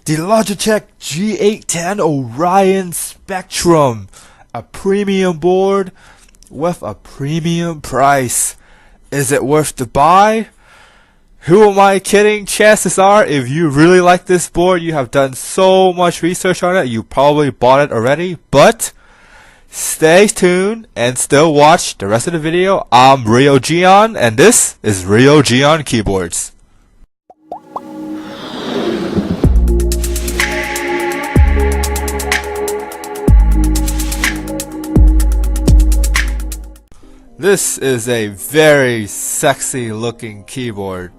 The Logitech G810 Orion Spectrum, a premium board with a premium price. Is it worth the buy? Who am I kidding? Chances are, if you really like this board, you have done so much research on it, you probably bought it already, but stay tuned and still watch the rest of the video. I'm Orion, and this is Orion Keyboards. This is a very sexy looking keyboard.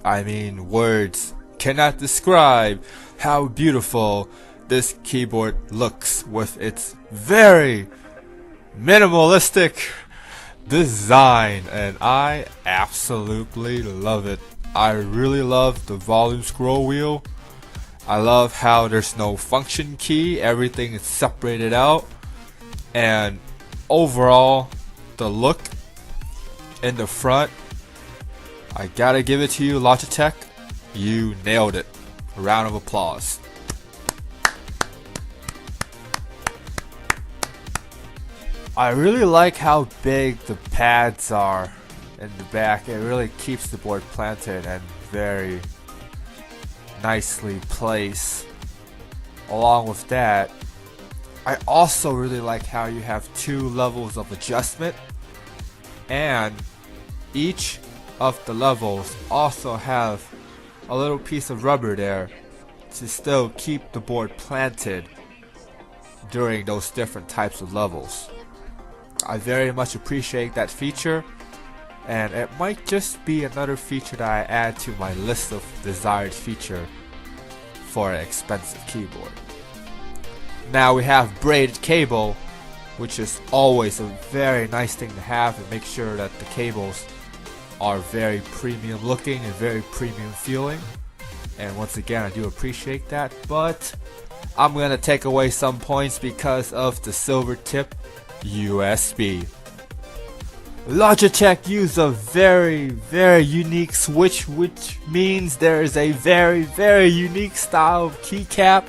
I mean, words cannot describe how beautiful this keyboard looks with its very minimalistic design, and I absolutely love it. I really love the volume scroll wheel. I love how there's no function key, everything is separated out, and overall the look in the front, I gotta give it to you, Logitech. You nailed it. A round of applause. I really like how big the pads are in the back. It really keeps the board planted and very nicely placed. Along with that, I also really like how you have two levels of adjustment, and each of the levels also have a little piece of rubber there to still keep the board planted during those different types of levels. I very much appreciate that feature, and it might just be another feature that I add to my list of desired feature for an expensive keyboard. Now we have braided cable, which is always a very nice thing to have, and make sure that the cables are very premium looking and very premium feeling. And once again, I do appreciate that, but I'm gonna take away some points because of the silver tip USB. Logitech used a very unique switch, which means there is a very unique style of keycap,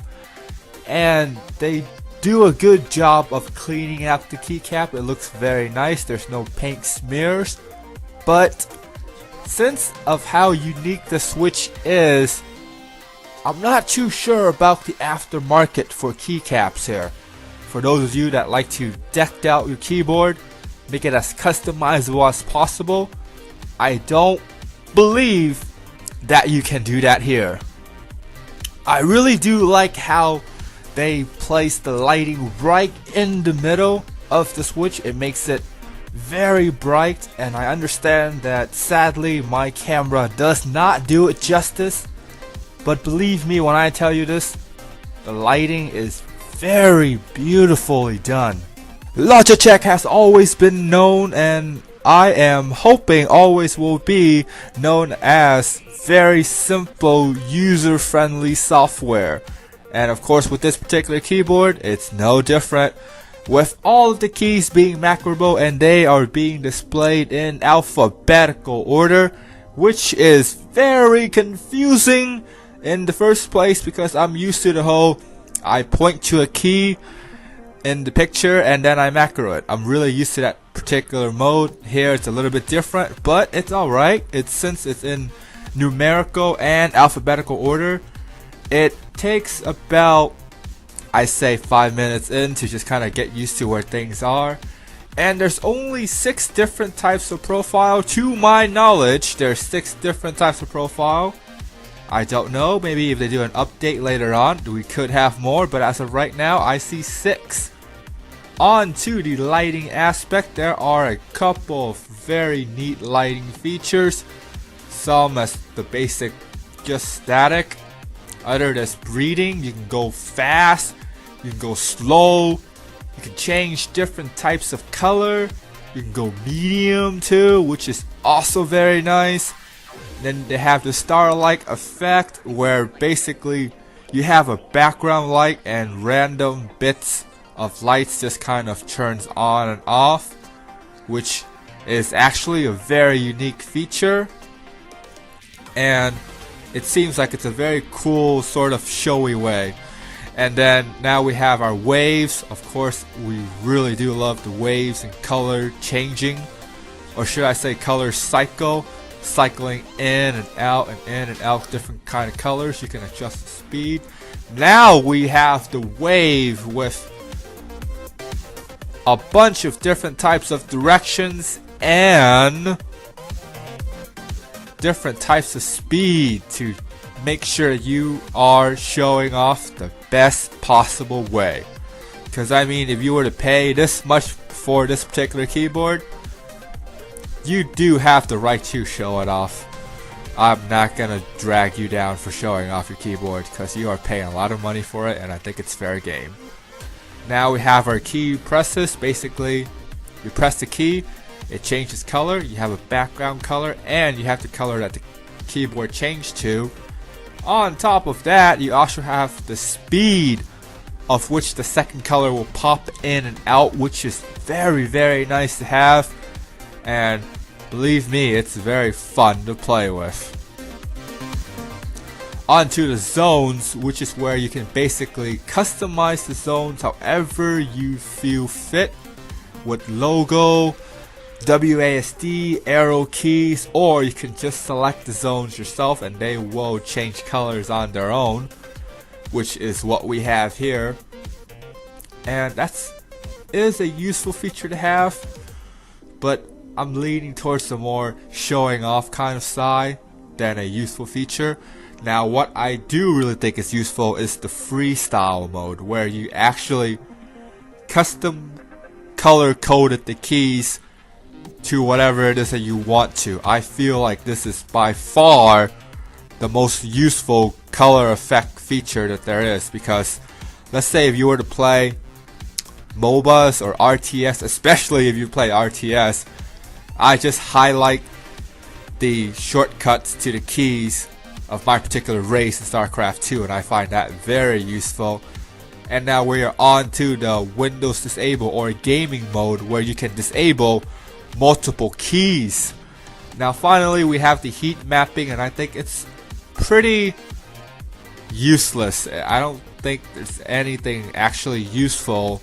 and they do a good job of cleaning out the keycap. It looks very nice. There's no paint smears, but since of how unique the switch is, I'm not too sure about the aftermarket for keycaps here. For those of you that like to deck out your keyboard, make it as customizable as possible, I don't believe that you can do that here. I really do like how they place the lighting right in the middle of the switch. It makes it very bright, and I understand that sadly my camera does not do it justice, but believe me when I tell you this, the lighting is very beautifully done. Logitech has always been known, and I am hoping always will be known as very simple, user-friendly software. And of course, with this particular keyboard, it's no different. With all of the keys being macroable and they are being displayed in alphabetical order, which is very confusing in the first place because I'm used to the whole I point to a key in the picture and then I macro it. I'm really used to that particular mode. Here it's a little bit different, but it's alright. Since it's in numerical and alphabetical order, it takes about, I say, 5 minutes in to just kind of get used to where things are. And there's only 6 different types of profile. To my knowledge, there's 6 different types of profile. I don't know, maybe if they do an update later on, we could have more, but as of right now, I see 6. On to the lighting aspect, there are a couple of very neat lighting features. Some as the basic, just static. Other that's breathing. You can go fast, you can go slow, you can change different types of color, you can go medium too, which is also very nice. Then they have the starlight effect, where basically you have a background light and random bits of lights just kind of turns on and off, which is actually a very unique feature. And it seems like it's a very cool sort of showy way. And then now we have our waves. Of course, we really do love the waves and color changing, or should I say color cycle, cycling in and out and in and out, different kind of colors. You can adjust the speed. Now we have the wave with a bunch of different types of directions and different types of speed to make sure you are showing off the best possible way. Because I mean, if you were to pay this much for this particular keyboard, you do have the right to show it off. I'm not gonna drag you down for showing off your keyboard because you are paying a lot of money for it, and I think it's fair game. Now we have our key presses. Basically, you press the key, it changes color, you have a background color, and you have the color that the keyboard changed to. On top of that, you also have the speed of which the second color will pop in and out, which is very, very nice to have. And believe me, it's very fun to play with. Onto the zones, which is where you can basically customize the zones however you feel fit with logo, WASD, arrow keys, or you can just select the zones yourself and they will change colors on their own, which is what we have here. And that is a useful feature to have, but I'm leaning towards the more showing off kind of side than a useful feature. Now what I do really think is useful is the freestyle mode, where you actually custom color coded the keys to whatever it is that you want to. I feel like this is by far the most useful color effect feature that there is, because let's say if you were to play MOBAs or RTS, especially if you play RTS, I just highlight the shortcuts to the keys of my particular race in StarCraft 2, and I find that very useful. And now we are on to the Windows Disable or gaming mode, where you can disable multiple keys. Now finally we have the heat mapping, and I think it's pretty useless. I don't think there's anything actually useful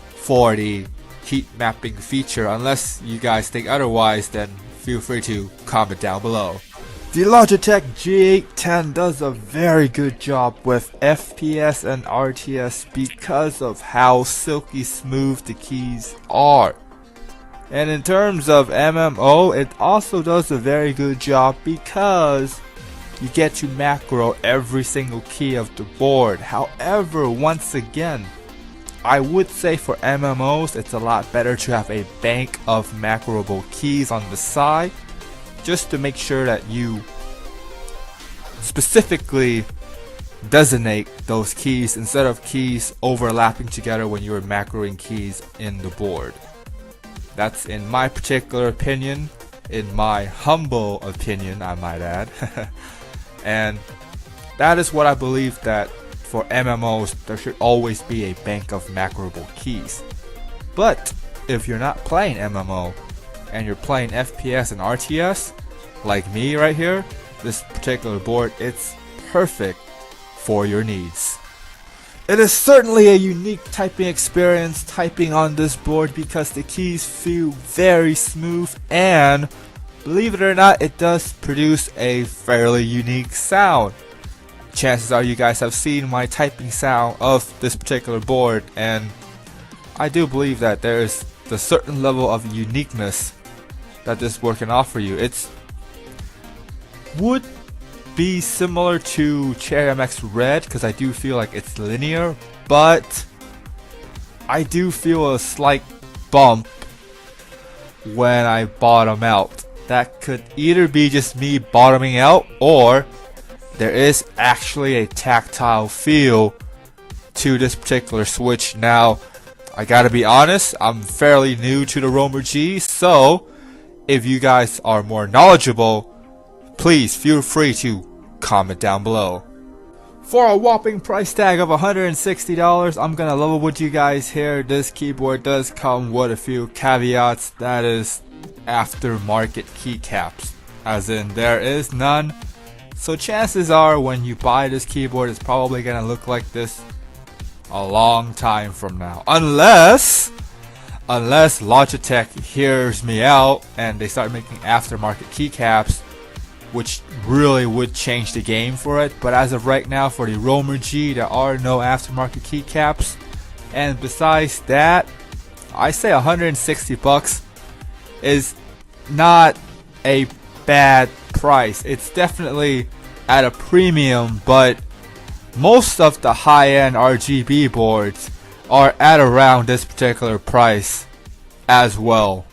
for the heat mapping feature. Unless you guys think otherwise, then feel free to comment down below. The Logitech G810 does a very good job with FPS and RTS because of how silky smooth the keys are. And in terms of MMO, it also does a very good job because you get to macro every single key of the board. However, once again, I would say for MMOs, it's a lot better to have a bank of macroable keys on the side, just to make sure that you specifically designate those keys instead of keys overlapping together when you're macroing keys in the board. That's in my particular opinion, in my humble opinion, I might add. And that is what I believe, that for MMOs there should always be a bank of macroable keys. But if you're not playing MMO and you're playing FPS and RTS, like me right here, this particular board, it's perfect for your needs. It is certainly a unique typing experience typing on this board because the keys feel very smooth, and believe it or not, it does produce a fairly unique sound. Chances are you guys have seen my typing sound of this particular board, and I do believe that there is a certain level of uniqueness that this board can offer you. It's would be similar to Cherry MX Red because I do feel like it's linear, but I do feel a slight bump when I bottom out. That could either be just me bottoming out, or there is actually a tactile feel to this particular switch. Now, I gotta be honest, I'm fairly new to the Roamer G, so if you guys are more knowledgeable, please feel free to comment down below. For a whopping price tag of $160, I'm gonna level with you guys here. This keyboard does come with a few caveats, that is aftermarket keycaps, as in there is none So chances are when you buy this keyboard, it's probably gonna look like this a long time from now. Unless Logitech hears me out and they start making aftermarket keycaps, which really would change the game for it. But as of right now, for the Roamer G, there are no aftermarket keycaps. And besides that, I say 160 bucks is not a bad price. It's definitely at a premium, but most of the high-end RGB boards are at around this particular price as well.